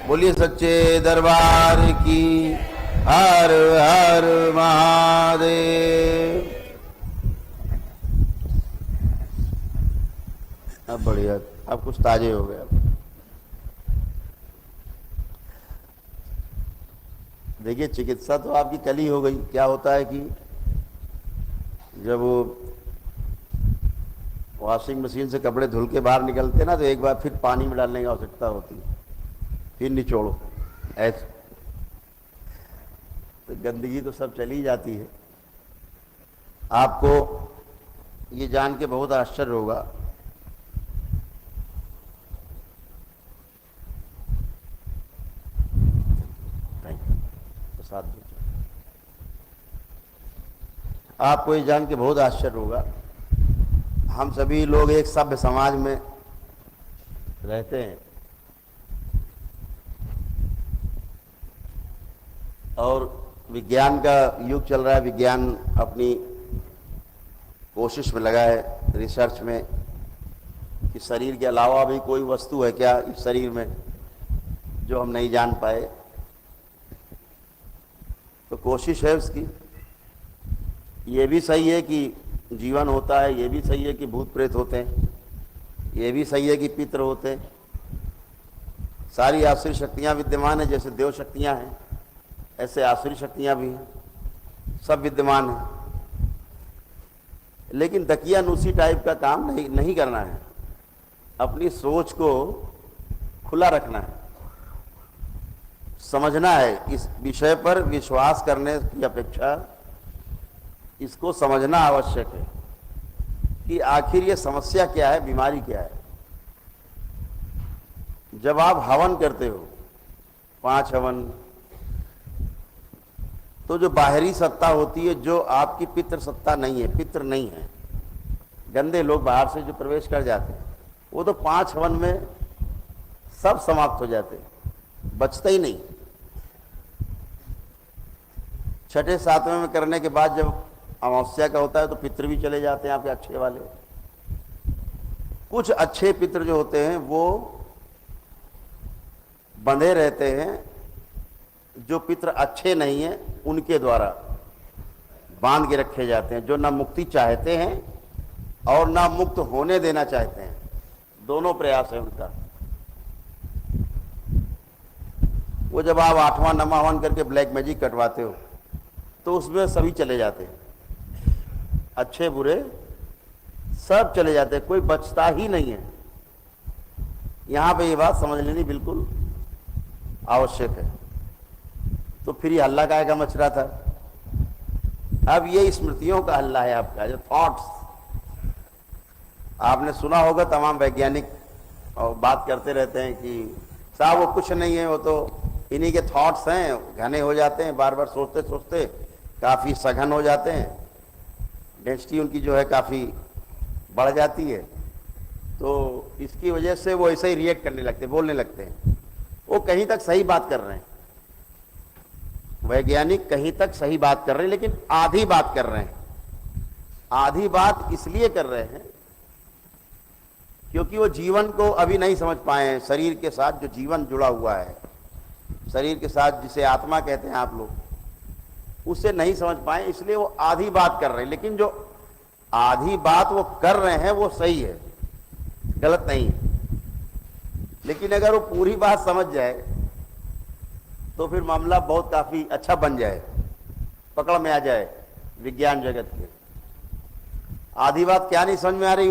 बोलिए सच्चे दरबार की। हर हर महादेव। अब बढ़िया, अब कुछ ताजे हो गए। देखिए, चिकित्सा तो आपकी कल ही हो गई। क्या होता है कि जब वो वॉशिंग मशीन से कपड़े धुल के बाहर निकलते ना, तो एक बार फिर पानी में डालने की आवश्यकता होती है, फिर निचोड़ो ऐसे। तो गंदगी तो सब चली जाती है। आपको ये जान के बहुत आश्चर्य होगा, आपको ये जान के बहुत आश्चर्य होगा, हम सभी लोग एक सभ्य समाज में रहते हैं और विज्ञान का युग चल रहा है। विज्ञान अपनी कोशिश में लगा है, रिसर्च में, कि शरीर के अलावा भी कोई वस्तु है क्या इस शरीर में जो हम नहीं जान पाए। तो कोशिश है उसकी। ये भी सही है कि जीवन होता है, ये भी सही है कि भूत प्रेत होते हैं, ये भी सही है कि पितृ होते हैं। सारी आसुरी शक्तियां विद्यमान है। जैसे देव शक्तियां हैं, ऐसे आसुरी शक्तियां भी हैं, सब विद्यमान हैं। लेकिन दकियानूसी टाइप का काम नहीं करना है। अपनी सोच को खुला रखना है, समझना है। इस विषय पर विश्वास करने की अपेक्षा इसको समझना आवश्यक है कि आखिर ये समस्या क्या है, बीमारी क्या है। जब आप हवन करते हो, 5 हवन, तो जो बाहरी सत्ता होती है, जो आपकी पितृ सत्ता नहीं है, पितृ नहीं है, गंदे लोग बाहर से जो प्रवेश कर जाते हैं, वो तो 5 हवन में सब समाप्त हो जाते हैं, बचते ही नहीं। 6ठे 7वें में करने के बाद जब अमावस्या का होता है तो पितृ भी चले जाते हैं आपके अच्छे वाले। कुछ अच्छे पितृ जो होते हैं वो बंधे रहते हैं, जो पितृ अच्छे नहीं हैं उनके द्वारा बांध के रखे जाते हैं, जो ना मुक्ति चाहते हैं और ना मुक्त होने देना चाहते हैं। दोनों प्रयास है उनका। वो जब आप 8वां 9वां हवन करके ब्लैक मैजिक कटवाते हो तो उसमें सभी चले जाते हैं, अच्छे बुरे सब चले जाते हैं, कोई बचता ही नहीं है। यहां पे ये बात समझ लेनी बिल्कुल आवश्यक है। तो फिर ये हल्ला काहे का मच रहा था? अब ये स्मृतियों का हल्ला है आपका, जो थॉट्स। आपने सुना होगा, तमाम वैज्ञानिक और बात करते रहते हैं कि साहब वो कुछ नहीं है, वो तो इन्हीं के थॉट्स हैं, घने हो जाते हैं, बार बार सोचते सोचते काफी सघन हो जाते हैं, डेंसिटी उनकी जो है काफी बढ़ जाती है। तो इसकी वजह से वो ऐसे ही रिएक्ट करने लगते, बोलने लगते हैं। वो कहीं तक सही बात कर रहे हैं, वैज्ञानिक कहीं तक सही बात कर रहे हैं, लेकिन आधी बात कर रहे हैं। आधी बात इसलिए कर रहे हैं क्योंकि वो जीवन को अभी नहीं समझ पाए हैं। शरीर के साथ जो जीवन जुड़ा हुआ है, शरीर के साथ जिसे आत्मा कहते हैं आप लोग, उसे नहीं समझ पाए, इसलिए वो आधी बात कर रहे हैं। लेकिन जो आधी बात वो कर रहे हैं वो सही है, गलत नहीं है। लेकिन अगर वो पूरी बात समझ जाए तो फिर मामला बहुत काफी अच्छा बन जाए, पकड़ में आ जाए विज्ञान जगत के। आधी बात क्या नहीं समझ में आ रही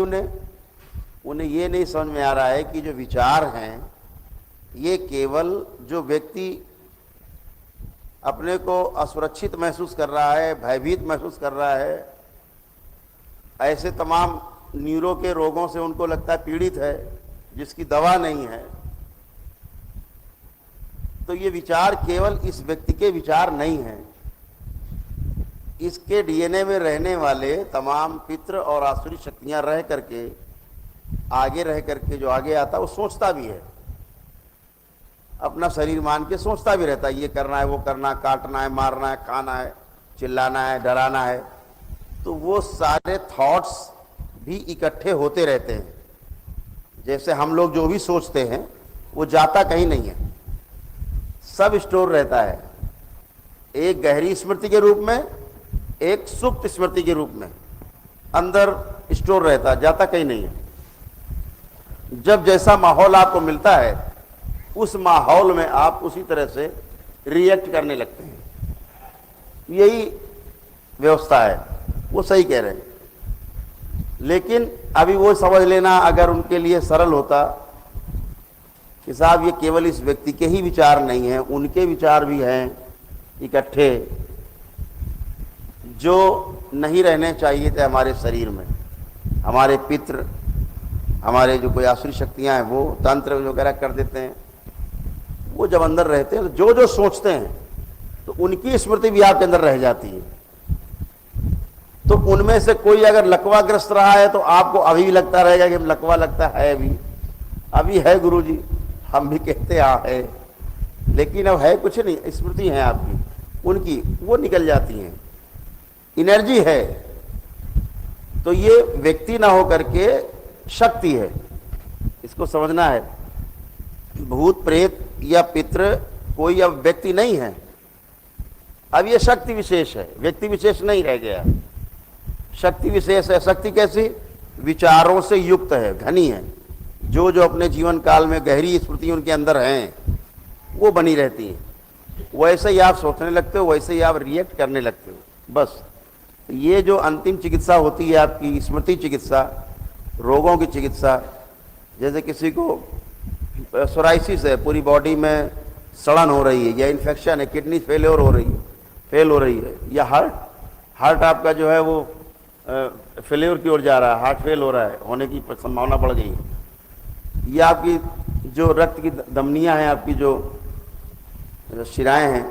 उन्हें ये नहीं समझ में आ रहा है कि जो विचार हैं, ये केवल जो व्यक्ति अपने को असुरक्षित महसूस कर रहा है, भयभीत महसूस कर रहा है, ऐसे तमाम न्यूरो के रोगों से उनको लगता है पीड़ित है, जिसकी दवा नहीं है, तो ये विचार केवल इस व्यक्ति के विचार नहीं हैं। इसके डीएनए में रहने वाले तमाम पितृ और आसुरी शक्तियां रह करके, आगे रह करके जो आगे आता है वो सोचता भी है, अपना शरीर मान के सोचता भी रहता है, ये करना है, वो करना, काटना है, मारना है, खाना है, चिल्लाना है, डराना है। तो वो सारे थॉट्स भी इकट्ठे होते रहते हैं। जैसे हम लोग जो भी सोचते हैं वो जाता कहीं नहीं है, सब स्टोर रहता है, एक गहरी स्मृति के रूप में, एक सुप्त स्मृति के रूप में अंदर स्टोर रहता है, जाता कहीं नहीं है। जब जैसा माहौल आपको मिलता है उस माहौल में आप उसी तरह से रिएक्ट करने लगते हैं। यही व्यवस्था है, वो सही कह रहे हैं। लेकिन अभी वो समझ लेना, अगर उनके लिए सरल होता कि साहब ये केवल इस व्यक्ति के ही विचार नहीं हैं, उनके विचार भी हैं इकट्ठे जो नहीं रहने चाहिए थे हमारे शरीर में। हमारे पितृ, हमारे जो कोई आसुरी शक्तियां हैं वो तंत्र वगैरह कर देते हैं, वो जब अंदर रहते हैं तो जो जो सोचते हैं तो उनकी स्मृति भी आपके अंदर रह जाती है। तो उनमें से कोई अगर लकवाग्रस्त रहा है तो आपको अभी भी लगता रहेगा कि लकवा लगता है, अभी है गुरुजी, हम भी कहते है, लेकिन अब है कुछ नहीं, स्मृति है आपकी, उनकी वो निकल जाती हैं, एनर्जी है। तो ये व्यक्ति ना हो करके शक्ति है, इसको समझना है। भूत प्रेत या पितृ कोई अब व्यक्ति नहीं है, अब ये शक्ति विशेष है, व्यक्ति विशेष नहीं रह गया, शक्ति विशेष है। शक्ति कैसी? विचारों से युक्त है, घनी है, जो जो अपने जीवन काल में गहरी स्मृति उनके अंदर हैं वो बनी रहती है। वैसे ही आप सोचने लगते हो, वैसे ही आप रिएक्ट करने लगते हो, बस। ये जो अंतिम चिकित्सा होती है आपकी, स्मृति चिकित्सा, रोगों की चिकित्सा, जैसे किसी को सोराइसिस है, पूरी बॉडी में सड़न हो रही है, या इन्फेक्शन है, किडनी फेल हो रही है, या हार्ट आपका जो है वो फेल्योर की ओर जा रहा है, हार्ट फेल हो रहा है, होने की संभावना बढ़ गई है, या आपकी जो रक्त की धमनियां हैं, आपकी जो शिराएं हैं,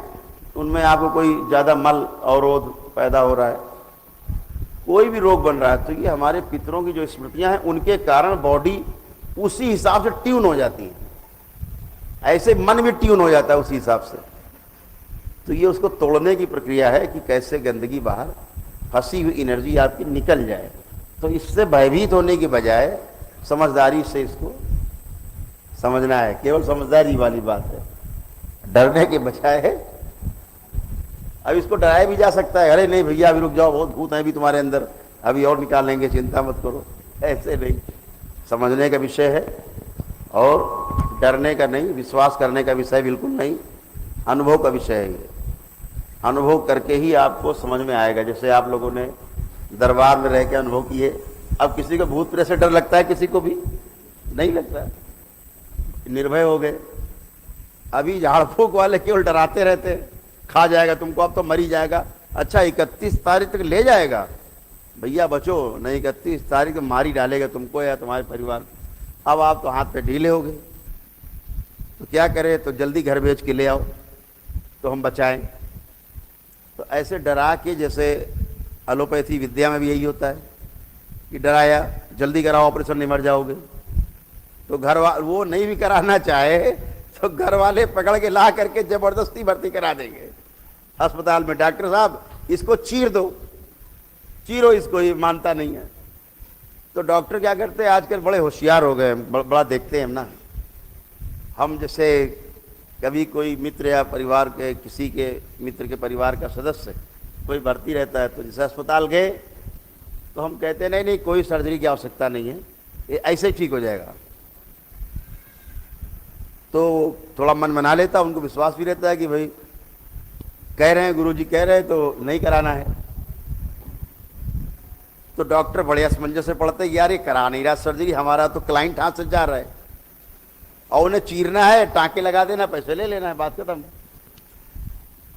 उनमें आपको कोई ज़्यादा मल अवरोध पैदा हो रहा है, कोई भी रोग बन रहा है, तो ये हमारे पितरों की जो स्मृतियां हैं उनके कारण बॉडी उसी हिसाब से ट्यून हो जाती है। ऐसे मन भी ट्यून हो जाता है उसी हिसाब से। तो ये उसको तोड़ने की प्रक्रिया है कि कैसे गंदगी बाहर, फंसी हुई एनर्जी आपकी निकल जाए। तो इससे भयभीत होने की बजाय समझदारी से इसको समझना है, केवल समझदारी वाली बात है, डरने के बजाय। अब इसको डराया भी जा सकता है, अरे नहीं भैया अभी रुक जाओ, बहुत भूत है अभी तुम्हारे अंदर, अभी और निकाल लेंगे, चिंता मत करो, ऐसे नहीं। समझने का विषय है और डरने का नहीं, विश्वास करने का विषय बिल्कुल नहीं, अनुभव का विषय है ये। अनुभव करके ही आपको समझ में आएगा। जैसे आप लोगों ने दरबार में रह के अनुभव किए, अब किसी को भूत प्रेत से डर लगता है? किसी को भी नहीं लगता, निर्भय हो गए। अभी झाड़ फूक वाले केवल डराते रहते हैं, खा जाएगा तुमको, अब तो मरी जाएगा। अच्छा 31 तारीख तक ले जाएगा, भैया बचो, नहीं 31 तारीख को मारी डालेगा तुमको या तुम्हारे परिवार। अब आप तो हाथ पे ढीले हो गए, तो क्या करें? तो जल्दी घर भेज के ले आओ तो हम बचाएं। तो ऐसे डरा के, जैसे एलोपैथी विद्या में भी यही होता है कि डराया, जल्दी कराओ ऑपरेशन, नहीं मर जाओगे। तो घर वाले वो नहीं भी कराना चाहे तो घर वाले पकड़ के ला करके जबरदस्ती भर्ती करा देंगे अस्पताल में। डॉक्टर साहब इसको चीर दो, चीरो इसको, ये मानता नहीं है। तो डॉक्टर क्या करते हैं आजकल, बड़े होशियार हो गए, बड़ा देखते हैं हम ना। हम जैसे कभी कोई मित्र या परिवार के, किसी के मित्र के परिवार का सदस्य कोई भर्ती रहता है, तो जैसे अस्पताल गए तो हम कहते हैं नहीं नहीं कोई सर्जरी की आवश्यकता नहीं है, ये ऐसे ही ठीक हो जाएगा। तो थोड़ा मन बना लेता, उनको विश्वास भी रहता है कि भाई कह रहे हैं, गुरुजी कह रहे हैं तो नहीं कराना है। तो डॉक्टर बड़े असमंजस से पड़ते हैं, यार ये करा नहीं रहा सर्जरी, हमारा तो क्लाइंट हाथ से जा रहा है, और उन्हें चीरना है, टाँके लगा देना, पैसे ले लेना है, बात खत्म।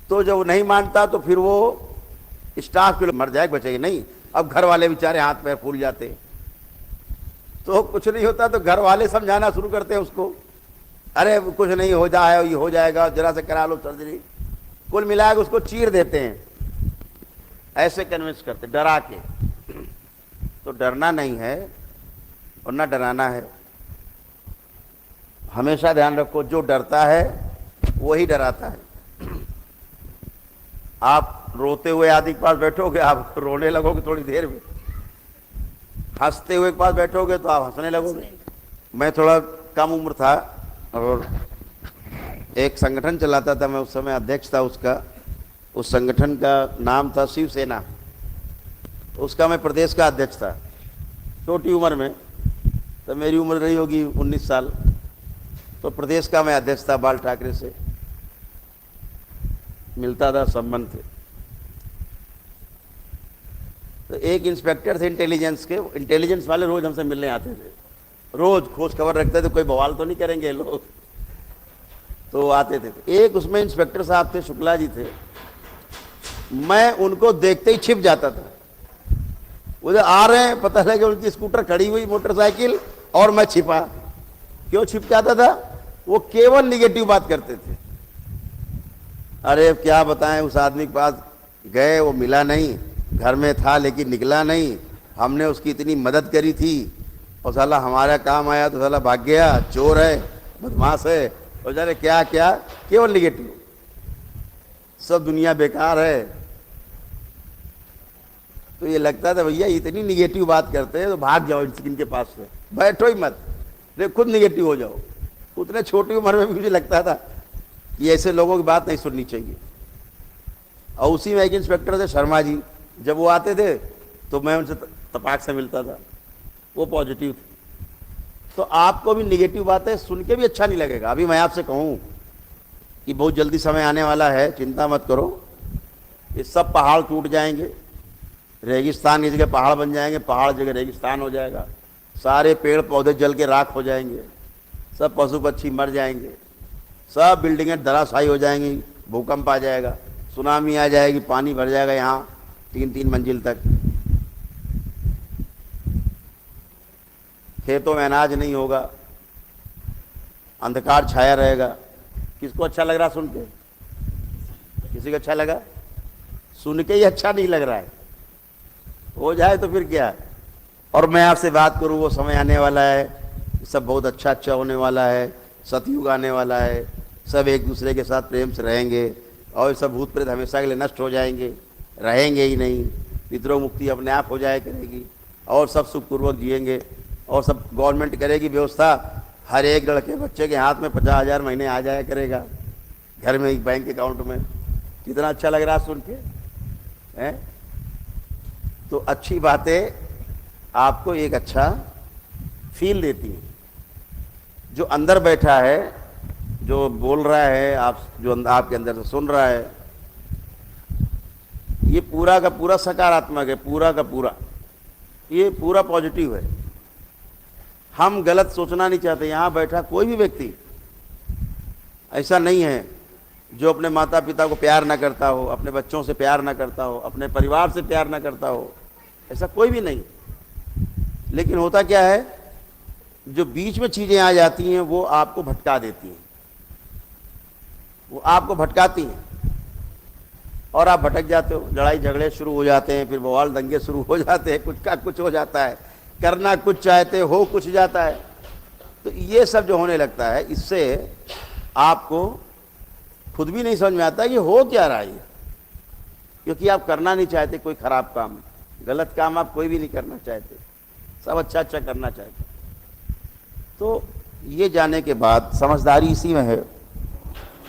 तो जब नहीं मानता तो फिर वो स्टाफ के लोग मर जाए, बचेगी नहीं। अब घर वाले बेचारे हाथ पैर फूल जाते, तो कुछ नहीं होता तो घर वाले समझाना शुरू करते हैं उसको, अरे कुछ नहीं हो जाए, ये हो जाएगा, जरा से करा लो सर्जरी। कुल मिलाकर उसको चीर देते हैं, ऐसे कन्विंस करते, डरा के। तो डरना नहीं है और ना डराना है। हमेशा ध्यान रखो, जो डरता है वही डराता है। आप रोते हुए आदि के पास बैठोगे, आप रोने लगोगे थोड़ी देर में, हंसते हुए के पास बैठोगे तो आप हंसने लगोगे। मैं थोड़ा कम उम्र था और एक संगठन चलाता था मैं, उस समय अध्यक्ष था उसका। उस संगठन का नाम था शिवसेना। उसका मैं प्रदेश का अध्यक्ष था, छोटी उम्र में। तो मेरी उम्र रही होगी 19 साल। तो प्रदेश का मैं अध्यक्ष था, बाल ठाकरे से मिलता था, संबंध थे। तो एक इंस्पेक्टर थे इंटेलिजेंस के, इंटेलिजेंस वाले रोज हमसे मिलने आते थे, रोज खोज खबर रखते थे, कोई बवाल तो नहीं करेंगे लोग, तो आते थे। एक उसमें इंस्पेक्टर साहब थे, शुक्ला जी थे। मैं उनको देखते ही छिप जाता था। उधर आ रहे हैं, पता लगे उनकी स्कूटर खड़ी हुई, मोटरसाइकिल, और मैं छिपा। क्यों छिप जाता था? वो केवल निगेटिव बात करते थे। अरे क्या बताएं, उस आदमी के पास गए, वो मिला नहीं, घर में था लेकिन निकला नहीं, हमने उसकी इतनी मदद करी थी और साला हमारा काम आया तो साला भाग गया, चोर है, बदमाश है, और जाने क्या क्या, केवल निगेटिव, सब दुनिया बेकार है। तो ये लगता था भैया इतनी निगेटिव बात करते हैं तो भाग जाओ इनके पास से, बैठो ही मत, खुद निगेटिव हो जाओ। उतने छोटी उम्र में मुझे लगता था कि ऐसे लोगों की बात नहीं सुननी चाहिए। और उसी में एक इंस्पेक्टर थे शर्मा जी, जब वो आते थे तो मैं उनसे तपाक से मिलता था, वो पॉजिटिव थे। तो आपको भी निगेटिव बातें सुन के भी अच्छा नहीं लगेगा। अभी मैं आपसे कहूँ कि बहुत जल्दी समय आने वाला है, चिंता मत करो, ये सब पहाड़ टूट जाएंगे, रेगिस्तान की जगह पहाड़ बन जाएंगे, पहाड़ जगह रेगिस्तान हो जाएगा, सारे पेड़ पौधे जल के राख हो जाएंगे, सब पशु पक्षी मर जाएंगे, सब बिल्डिंगें धराशायी हो जाएंगी, भूकंप आ जाएगा, सुनामी आ जाएगी, पानी भर जाएगा यहाँ 3-3 मंजिल तक, खेतों में अनाज नहीं होगा, अंधकार छाया रहेगा। किसको अच्छा लग रहा सुन के? किसी को अच्छा लगा? सुन के ही अच्छा नहीं लग रहा है, हो जाए तो फिर क्या। और मैं आपसे बात करूं, वो समय आने वाला है, सब बहुत अच्छा अच्छा होने वाला है, सतयुग आने वाला है, सब एक दूसरे के साथ प्रेम से रहेंगे, और सब भूत प्रेत हमेशा के लिए नष्ट हो जाएंगे, रहेंगे ही नहीं, पितरों मुक्ति अपने आप हो जाया करेगी, और सब सुखपूर्वक जिएंगे, और सब गवर्नमेंट करेगी व्यवस्था, हर एक लड़के बच्चे के हाथ में 50,000 महीने आ जाया करेगा घर में, एक बैंक अकाउंट में। कितना अच्छा लग रहा है सुन के, हैं? तो अच्छी बातें आपको एक अच्छा फील देती हैं। जो अंदर बैठा है, जो बोल रहा है, आप जो आपके अंदर से सुन रहा है, ये पूरा का पूरा सकारात्मक है, पूरा का पूरा, ये पूरा पॉजिटिव है। हम गलत सोचना नहीं चाहते। यहाँ बैठा कोई भी व्यक्ति ऐसा नहीं है जो अपने माता पिता को प्यार ना करता हो, अपने बच्चों से प्यार ना करता हो, अपने परिवार से प्यार ना करता हो, ऐसा कोई भी नहीं। लेकिन होता क्या है, जो बीच में चीजें आ जाती हैं वो आपको भटका देती हैं, वो आपको भटकाती हैं और आप भटक जाते हो, लड़ाई झगड़े शुरू हो जाते हैं, फिर बवाल दंगे शुरू हो जाते हैं, कुछ का कुछ हो जाता है, करना कुछ चाहते हो कुछ जाता है। तो ये सब जो होने लगता है, इससे आपको खुद भी नहीं समझ में आता कि हो क्या रहा है, क्योंकि आप करना नहीं चाहते कोई खराब काम, गलत काम आप कोई भी नहीं करना चाहते, सब अच्छा अच्छा करना चाहते। तो ये जाने के बाद समझदारी इसी में है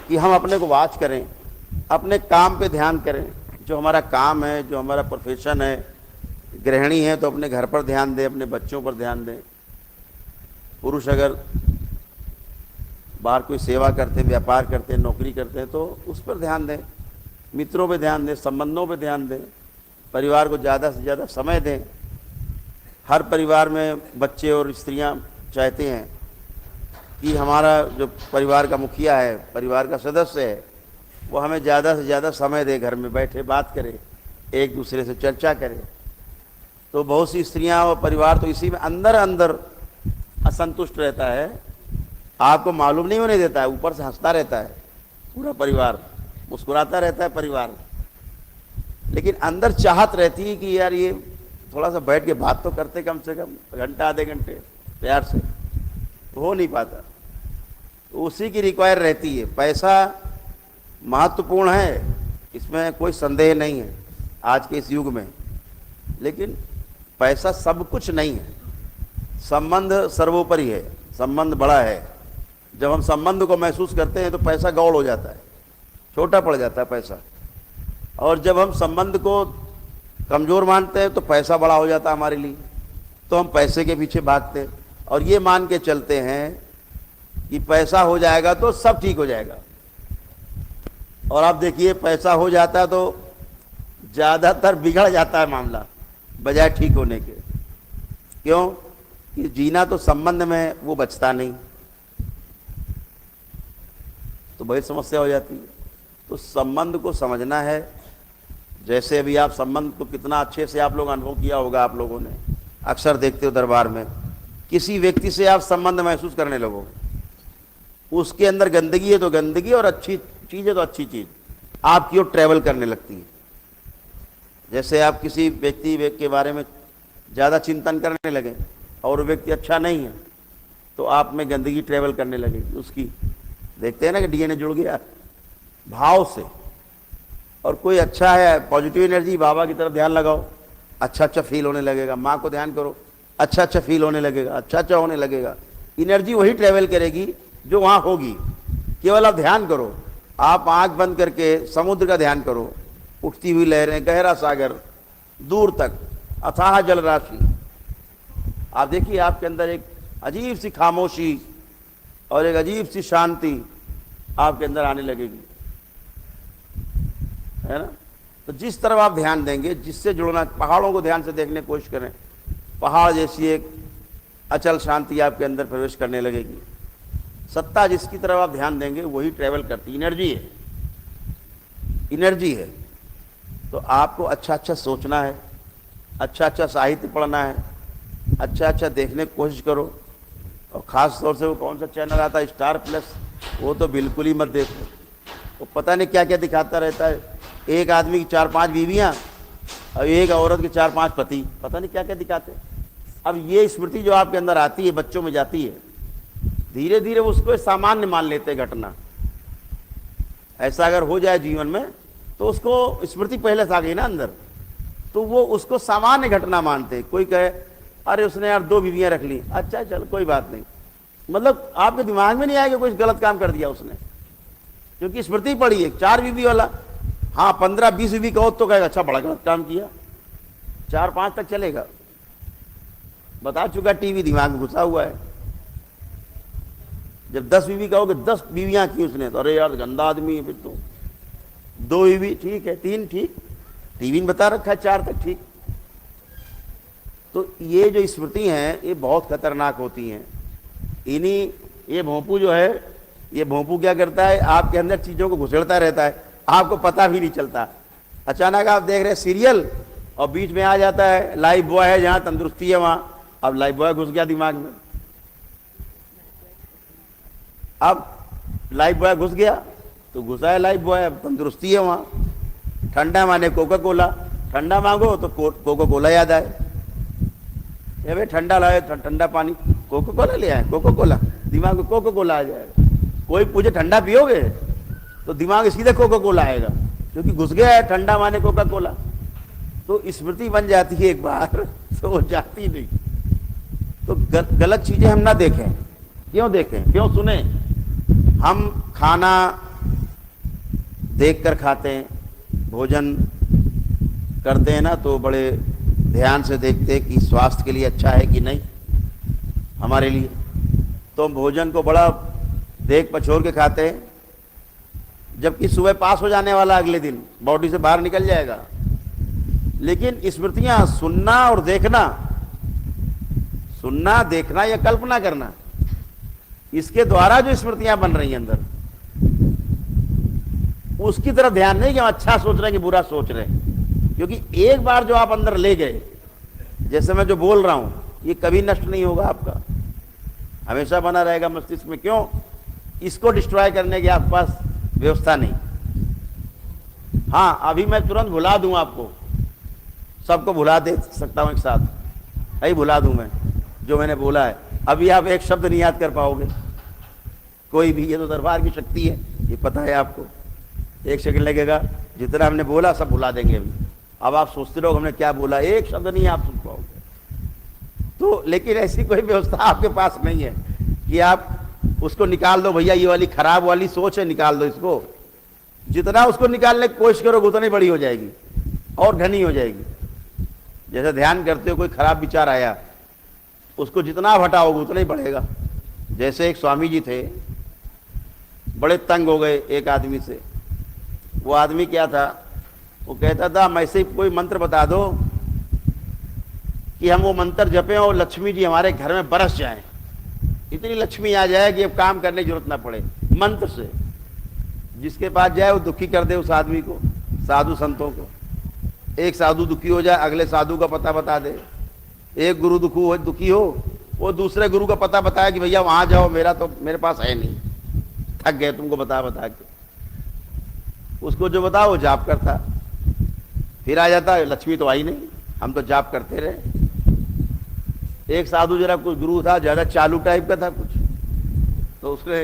कि हम अपने को वॉच करें, अपने काम पे ध्यान करें। जो हमारा काम है, जो हमारा प्रोफेशन है, गृहिणी है तो अपने घर पर ध्यान दें, अपने बच्चों पर ध्यान दें। पुरुष अगर बाहर कोई सेवा करते हैं, व्यापार करते हैं, नौकरी करते हैं तो उस पर ध्यान दें, मित्रों पे ध्यान दें, संबंधों पे ध्यान दें, परिवार को ज़्यादा से ज़्यादा समय दें। हर परिवार में बच्चे और स्त्रियां चाहते हैं कि हमारा जो परिवार का मुखिया है, परिवार का सदस्य है, वो हमें ज़्यादा से ज़्यादा समय दे, घर में बैठे बात करे, एक दूसरे से चर्चा करे। तो बहुत सी स्त्रियां और परिवार तो इसी में अंदर अंदर असंतुष्ट रहता है, आपको मालूम नहीं होने देता है, ऊपर से हंसता रहता है पूरा परिवार, मुस्कुराता रहता है परिवार, लेकिन अंदर चाहत रहती है कि यार ये थोड़ा सा बैठ के बात तो करते, कम से कम घंटा आधे घंटे प्यार से, तो हो नहीं पाता। तो उसी की रिक्वायर रहती है। पैसा महत्वपूर्ण है, इसमें कोई संदेह नहीं है आज के इस युग में, लेकिन पैसा सब कुछ नहीं है। संबंध सर्वोपरि है, संबंध बड़ा है। जब हम संबंध को महसूस करते हैं तो पैसा गौड़ हो जाता है, छोटा पड़ जाता है पैसा। और जब हम संबंध को कमजोर मानते हैं तो पैसा बड़ा हो जाता है हमारे लिए, तो हम पैसे के पीछे भागते हैं और ये मान के चलते हैं कि पैसा हो जाएगा तो सब ठीक हो जाएगा। और आप देखिए पैसा हो जाता है तो ज्यादातर बिगड़ जाता है मामला बजाय ठीक होने के। क्यों? कि जीना तो संबंध में, वो बचता नहीं, तो बड़ी समस्या हो जाती है। तो संबंध को समझना है। जैसे अभी आप संबंध को कितना अच्छे से आप लोग अनुभव किया होगा, आप लोगों ने अक्सर देखते हो दरबार में, किसी व्यक्ति से आप संबंध महसूस करने लगोगे, उसके अंदर गंदगी है तो गंदगी और अच्छी चीज है तो अच्छी चीज आपकी ओर ट्रैवल करने लगती है। जैसे आप किसी व्यक्ति के बारे में ज़्यादा चिंतन करने लगे और वो व्यक्ति अच्छा नहीं है तो आप में गंदगी ट्रैवल करने लगेगी उसकी। देखते हैं ना कि डीएनए जुड़ गया भाव से। और कोई अच्छा है, पॉजिटिव एनर्जी, बाबा की तरफ ध्यान लगाओ, अच्छा अच्छा फील होने लगेगा। माँ को ध्यान करो, अच्छा अच्छा फील होने लगेगा, अच्छा अच्छा होने लगेगा। एनर्जी वही ट्रैवल करेगी जो वहाँ होगी। केवल आप ध्यान करो, आप आंख बंद करके समुद्र का ध्यान करो, उठती हुई लहरें, गहरा सागर, दूर तक अथाह जल राशि। आप देखिए आपके अंदर एक अजीब सी खामोशी और एक अजीब सी शांति आपके अंदर आने लगेगी, है ना। तो जिस तरफ आप ध्यान देंगे, जिससे जुड़ना, पहाड़ों को ध्यान से देखने की कोशिश करें, पहाड़ जैसी एक अचल शांति आपके अंदर प्रवेश करने लगेगी। सत्ता जिसकी तरफ आप ध्यान देंगे वही ट्रेवल करती, एनर्जी है, एनर्जी है। तो आपको अच्छा अच्छा सोचना है, अच्छा अच्छा साहित्य पढ़ना है, अच्छा अच्छा देखने की कोशिश करो। और ख़ास तौर से वो कौन सा चैनल आता है, स्टार प्लस, वो तो बिल्कुल ही मत देखो। वो पता नहीं क्या क्या दिखाता रहता है, एक आदमी की 4-5 बीवियाँ और एक औरत के 4-5 पति, पता नहीं क्या क्या दिखाते। अब ये स्मृति जो आपके अंदर आती है, बच्चों में जाती है, धीरे धीरे उसको सामान्य मान लेते घटना। ऐसा अगर हो जाए जीवन में तो उसको स्मृति पहले से आ गई ना अंदर, तो वो उसको सामान्य घटना मानते। कोई कहे अरे उसने यार 2 बीवियां रख ली, अच्छा चल कोई बात नहीं, मतलब आपके दिमाग में नहीं आएगा कुछ गलत काम कर दिया उसने, क्योंकि स्मृति पड़ी है 4 बीवी वाला। हाँ 15-20 बीवी कहो तो कहेगा अच्छा बड़ा गलत काम किया, 4-5 तक चलेगा, बता चुका, टीवी दिमाग में घुसा हुआ है। जब 10 बीवी कहोगे 10 बीवियां की उसने, तो अरे यार गंदा आदमी है फिर तो। 2 बीवी ठीक है, 3 ठीक, टीवी में बता रखा है 4 तक ठीक। तो ये जो स्मृति हैं ये बहुत खतरनाक होती हैं। इन्हीं, ये भोंपू जो है, ये भोंपू क्या करता है, आपके अंदर चीजों को घुसेड़ता रहता है, आपको पता भी नहीं चलता। अचानक आप देख रहे हैं सीरियल और बीच में आ जाता है लाइफ बॉय है, जहां तंदुरुस्ती है वहां, अब लाइफ बॉय घुस गया दिमाग में। अब लाइफ बॉय घुस गया तो घुसा है लाइफ बॉय, अब तंदुरुस्ती है वहां। ठंडा माने कोका कोला, ठंडा मांगो तो कोका कोला याद आए, ये भाई ठंडा लाए, ठंडा पानी, कोका कोला ले आए, कोका कोला, दिमाग में कोका कोला आ जाएगा। कोई पूछे ठंडा पियोगे तो दिमाग सीधे कोका कोला आएगा, क्योंकि घुस गया है ठंडा माने कोका कोला। तो स्मृति बन जाती है एक बार तो वो जाती नहीं। तो गलत चीजें हम ना देखें। क्यों देखें, क्यों सुने? हम खाना देखकर खाते हैं, भोजन करते हैं ना, तो बड़े ध्यान से देखते हैं कि स्वास्थ्य के लिए अच्छा है कि नहीं हमारे लिए। तो हम भोजन को बड़ा देख पछोर के खाते हैं, जबकि सुबह पास हो जाने वाला अगले दिन बॉडी से बाहर निकल जाएगा। लेकिन स्मृतियां सुनना और देखना, सुनना देखना या कल्पना करना, इसके द्वारा जो स्मृतियां बन रही हैं अंदर, उसकी तरफ ध्यान नहीं कि हम अच्छा सोच रहे हैं कि बुरा सोच रहे हैं। क्योंकि एक बार जो आप अंदर ले गए, जैसे मैं जो बोल रहा हूं, ये कभी नष्ट नहीं होगा आपका, हमेशा बना रहेगा मस्तिष्क में। क्यों? इसको डिस्ट्रॉय करने की आपके पास व्यवस्था नहीं। हाँ अभी मैं तुरंत भुला दूं आपको, सबको भुला दे सकता हूं एक साथ, यही भुला दूं मैं जो मैंने बोला है। अभी आप एक शब्द नहीं याद कर पाओगे कोई भी, ये तो दरबार की शक्ति है, ये पता है आपको। 1 सेकंड लगेगा, जितना हमने बोला सब भुला देंगे अभी। अब आप सोचते रहो हमने क्या बोला, एक शब्द नहीं आप सुन पाओगे। तो लेकिन ऐसी कोई व्यवस्था आपके पास नहीं है कि आप उसको निकाल दो भैया, ये वाली खराब वाली सोच है, निकाल दो इसको। जितना उसको निकालने की कोशिश करोगे उतनी बड़ी हो जाएगी और घनी हो जाएगी। जैसे ध्यान करते हो कोई खराब विचार आया, उसको जितना हटाओगे उतना ही बढ़ेगा। जैसे एक स्वामी जी थे, बड़े तंग हो गए एक आदमी से। वो आदमी क्या था, वो कहता था हम ऐसे ही कोई मंत्र बता दो कि हम वो मंत्र जपें और लक्ष्मी जी हमारे घर में बरस जाएं, इतनी लक्ष्मी आ जाए कि अब काम करने की जरूरत ना पड़े। मंत्र से जिसके पास जाए वो दुखी कर दे उस आदमी को, साधु संतों को। एक साधु दुखी हो जाए, अगले साधु का पता बता दे। एक गुरु दुखी हो, वो दूसरे गुरु का पता बताया कि भैया वहां जाओ, मेरे पास है नहीं, थक गए तुमको बता बता के। उसको जो बताओ वो जाप करता, फिर आ जाता लक्ष्मी तो आई नहीं, हम तो जाप करते रहे। एक साधु जरा कुछ गुरु था, ज्यादा चालू टाइप का था कुछ, तो उसने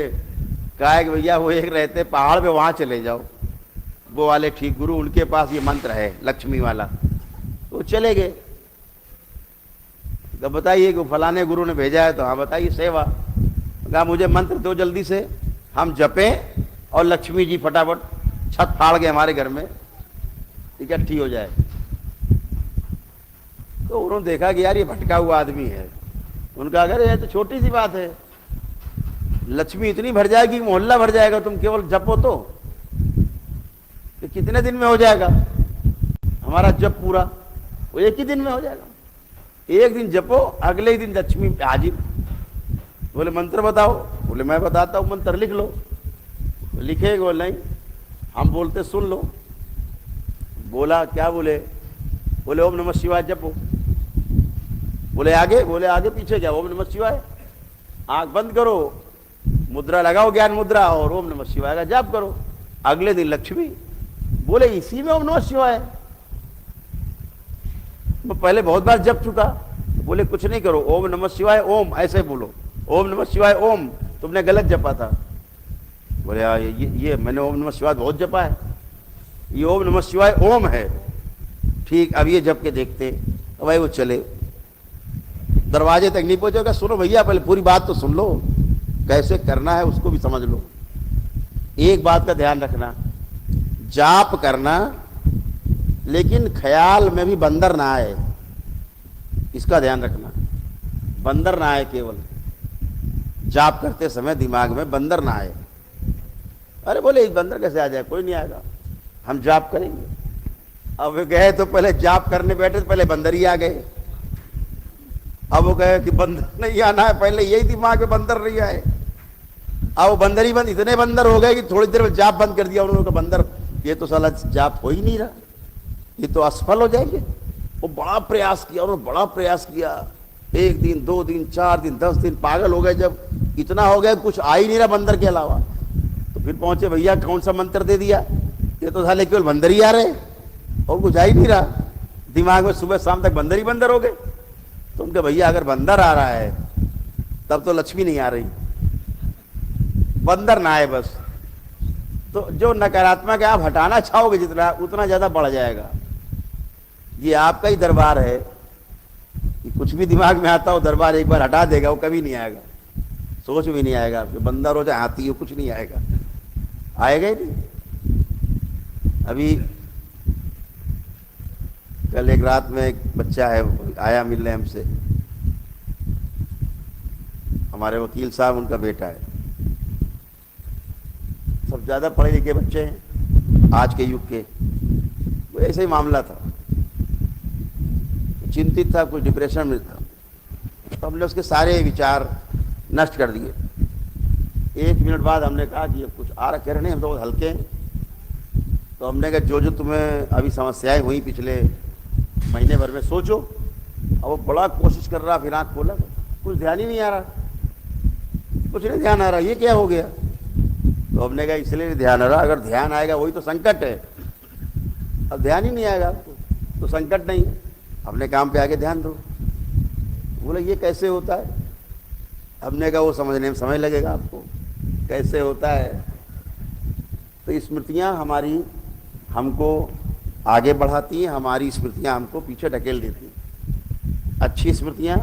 कहा कि भैया वो एक रहते पहाड़ पे, वहां चले जाओ, वो वाले ठीक गुरु, उनके पास ये मंत्र है लक्ष्मी वाला। तो चले गए। तो बताइए कि फलाने गुरु ने भेजा है, तो हाँ बताइए सेवा। कहा मुझे मंत्र दो जल्दी से, हम जपें और लक्ष्मी जी फटाफट छत फाड़ के हमारे घर में इकट्ठी हो जाए। तो उन्होंने देखा कि यार ये भटका हुआ आदमी है। उनका अगर ये तो छोटी सी बात है, लक्ष्मी इतनी भर जाएगी, मोहल्ला भर जाएगा, तुम केवल जपो तो कितने दिन में हो जाएगा हमारा जप पूरा? वो एक ही दिन में हो जाएगा। एक दिन जपो, अगले ही दिन लक्ष्मी हाजिर। बोले मंत्र बताओ, बोले मैं बताता हूँ, मंत्र लिख लो। लिखे? बोले नहीं, हम बोलते सुन लो। बोला क्या? बोले ओम नमः शिवाय जपो। बोले आगे? बोले आगे पीछे क्या? ओम नमः शिवाय। आंख बंद करो, मुद्रा लगाओ, ज्ञान मुद्रा, और ओम नमः शिवाय का जाप करो। अगले दिन लक्ष्मी। बोले इसी में ओम नमः शिवाय? मैं पहले बहुत बार जप चुका। बोले कुछ नहीं करो, ओम नमः शिवाय ओम ऐसे बोलो, ओम नमः शिवाय ओम, तुमने गलत जपा था। बोले ये मैंने ओम नमः शिवाय बहुत जपा है, ये ओम नमः शिवाय ओम है। ठीक, अब ये जप के देखते। तो भाई वो चले, दरवाजे तक नहीं पहुंचेगा। सुनो भैया पहले पूरी बात तो सुन लो, कैसे करना है उसको भी समझ लो। एक बात का ध्यान रखना, जाप करना लेकिन ख्याल में भी बंदर ना आए, इसका ध्यान रखना। बंदर ना आए, केवल जाप करते समय दिमाग में बंदर ना आए। अरे बोले इस बंदर कैसे आ जाए? कोई नहीं आएगा, हम जाप करेंगे। अब वे गए तो पहले जाप करने बैठे तो पहले बंदर ही आ गए। अब वो कहे कि बंदर नहीं आना है, पहले यही दिमाग में बंदर नहीं आए। अब वो बंदर ही बंद, इतने बंदर हो गए कि थोड़ी देर में जाप बंद कर दिया उन्होंने। बंदर ये तो साला जाप हो ही नहीं रहा, ये तो असफल हो जाएंगे। वो बड़ा प्रयास किया, उन्होंने बड़ा प्रयास किया। 1 दिन 2 दिन 4 दिन 10 दिन, पागल हो गए। जब इतना हो गया कुछ आ ही नहीं रहा बंदर के अलावा, तो फिर पहुंचे भैया कौन सा मंत्र दे दिया, ये तो साले केवल बंदर ही आ रहे और कुछ आ ही नहीं रहा। दिमाग में सुबह शाम तक बंदर ही बंदर हो गए। तो उनके भैया अगर बंदर आ रहा है तब तो लक्ष्मी नहीं आ रही, बंदर ना आए बस। तो जो नकारात्मक आप हटाना चाहोगे जितना, उतना ज्यादा बढ़ जाएगा। ये आपका ही दरबार है कि कुछ भी दिमाग में आता हो दरबार एक बार हटा देगा, वो कभी नहीं आएगा, सोच भी नहीं आएगा। आपके बंदर हो चाहे हाथी हो, कुछ नहीं आएगा, आएगा ही नहीं। अभी कल एक रात में एक बच्चा है आया मिलने हमसे, हमारे वकील साहब उनका बेटा है। सब ज्यादा पढ़े लिखे बच्चे हैं आज के युग के। वो ऐसे ही मामला था, चिंतित था, कुछ डिप्रेशन में था। तो हमने उसके सारे विचार नष्ट कर दिए। 1 मिनट बाद हमने कहा कि अब कुछ आ रहा, कह रहे नहीं हम तो बहुत हल्के हैं। तो हमने कहा जो तुम्हें अभी समस्याएं हुई पिछले महीने भर में सोचो। अब वो बड़ा कोशिश कर रहा, फिर आँख खोला, कुछ ध्यान ही नहीं आ रहा, कुछ नहीं ध्यान आ रहा, ये क्या हो गया? तो हमने कहा इसलिए नहीं ध्यान आ रहा, अगर ध्यान आएगा वही तो संकट है। अब ध्यान ही नहीं आएगा आपको तो संकट नहीं, अपने काम पे आगे ध्यान दो। बोले ये कैसे होता है? हमने कहा वो समझने में समय लगेगा आपको, कैसे होता है। तो स्मृतियां हमारी हमको आगे बढ़ाती हैं, हमारी स्मृतियां हमको पीछे ढकेल देती हैं। अच्छी स्मृतियां,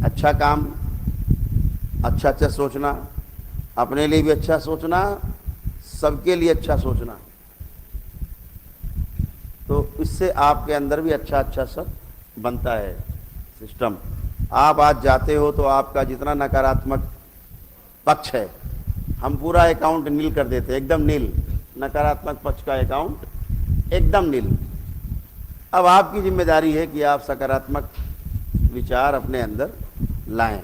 अच्छा काम, अच्छा अच्छा सोचना, अपने लिए भी अच्छा सोचना, सबके लिए अच्छा सोचना, तो इससे आपके अंदर भी अच्छा अच्छा सब बनता है सिस्टम। आप आज जाते हो तो आपका जितना नकारात्मक पक्ष है हम पूरा अकाउंट नील कर देते हैं, एकदम नील, नकारात्मक पक्ष का अकाउंट एकदम नील। अब आपकी जिम्मेदारी है कि आप सकारात्मक विचार अपने अंदर लाएं,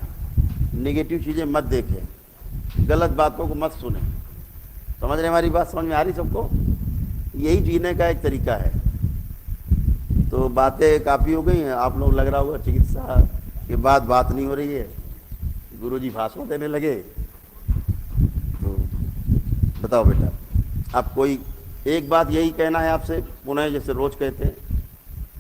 नेगेटिव चीजें मत देखें, गलत बातों को मत सुने। समझ रहे हमारी बात? समझ में आ रही सबको? यही जीने का एक तरीका है। तो बातें काफी हो गई हैं, आप लोग लग रहा होगा चिकित्सा के बाद बात नहीं हो रही है, गुरुजी भाषण देने लगे। तो बताओ बेटा, आप कोई एक बात यही कहना है आपसे पुनः, जैसे रोज कहते हैं,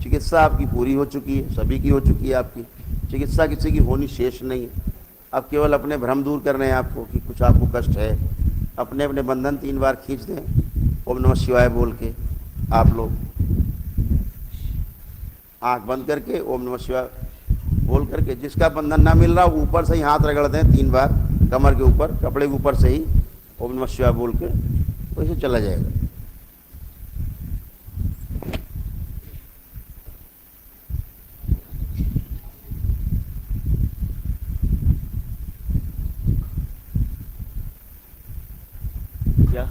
चिकित्सा आपकी पूरी हो चुकी है, सभी की हो चुकी है आपकी, चिकित्सा किसी की होनी शेष नहीं है। अब केवल अपने भ्रम दूर करने हैं आपको कि कुछ आपको कष्ट है। अपने अपने बंधन 3 बार खींच दें ओम नमः शिवाय बोल के। आप लोग आंख बंद करके ओम नमः शिवाय बोल करके, जिसका बंधन ना मिल रहा ऊपर से ही हाथ रगड़ दें 3 बार कमर के ऊपर, कपड़े के ऊपर से ही ओम नमः शिवाय बोल के, तो इसे चला जाएगा। क्या